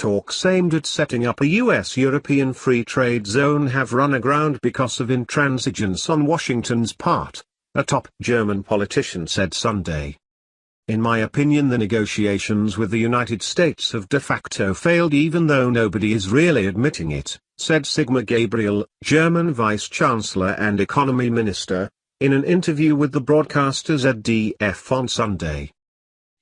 talks aimed at setting up a U.S. European free trade zone have run aground because of intransigence on Washington's part, a top German politician said Sunday. In my opinion, the negotiations with the United States have de facto failed, even though nobody is really admitting it, said Sigmar Gabriel, German vice-chancellor and economy minister, in an interview with the broadcasters at ZDF on Sunday.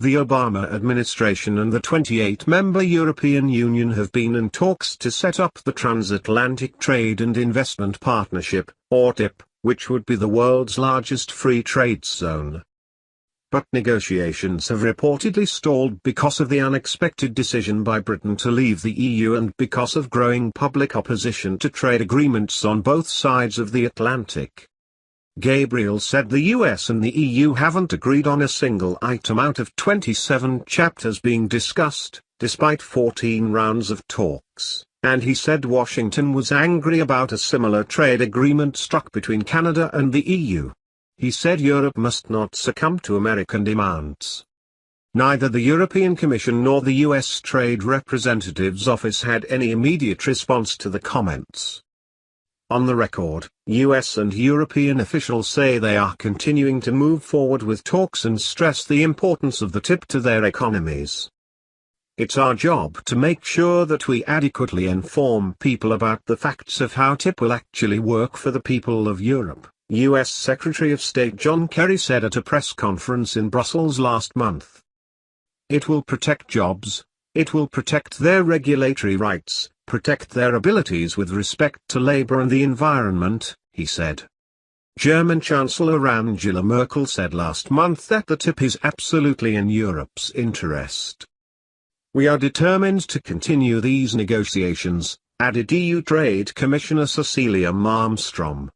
The Obama administration and the 28-member European Union have been in talks to set up the Transatlantic Trade and Investment Partnership, or TTIP, which would be the world's largest free trade zone. But negotiations have reportedly stalled because of the unexpected decision by Britain to leave the EU and because of growing public opposition to trade agreements on both sides of the Atlantic. Gabriel said the US and the EU haven't agreed on a single item out of 27 chapters being discussed, despite 14 rounds of talks, and he said Washington was angry about a similar trade agreement struck between Canada and the EU. He said Europe must not succumb to American demands. Neither the European Commission nor the U.S. Trade Representative's Office had any immediate response to the comments. On the record, U.S. and European officials say they are continuing to move forward with talks and stress the importance of the TTIP to their economies. It's our job to make sure that we adequately inform people about the facts of how TTIP will actually work for the people of Europe, U.S. Secretary of State John Kerry said at a press conference in Brussels last month. It will protect jobs, it will protect their regulatory rights, protect their abilities with respect to labor and the environment, he said. German Chancellor Angela Merkel said last month that the TTIP is absolutely in Europe's interest. We are determined to continue these negotiations, added EU Trade Commissioner Cecilia Malmström.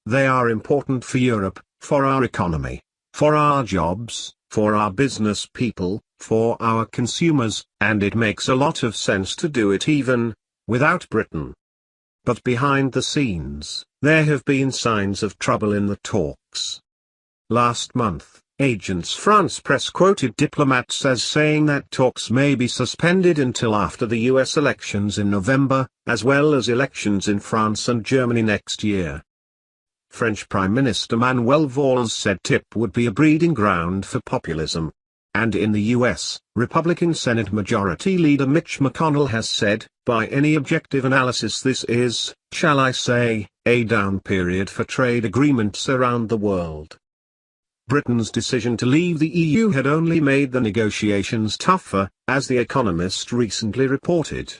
They are important for Europe, for our economy, for our jobs, for our business people, for our consumers, and it makes a lot of sense to do it even without Britain. But behind the scenes, there have been signs of trouble in the talks. Last month, Agence France Presse quoted diplomats as saying that talks may be suspended until after the US elections in November, as well as elections in France and Germany next year. French Prime Minister Manuel Valls said TTIP would be a breeding ground for populism. And in the US, Republican Senate Majority Leader Mitch McConnell has said, by any objective analysis this is, shall I say, a down period for trade agreements around the world. Britain's decision to leave the EU had only made the negotiations tougher, as The Economist recently reported.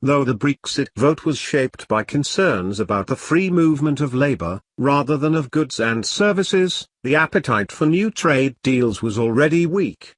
Though the Brexit vote was shaped by concerns about the free movement of labour, rather than of goods and services, the appetite for new trade deals was already weak.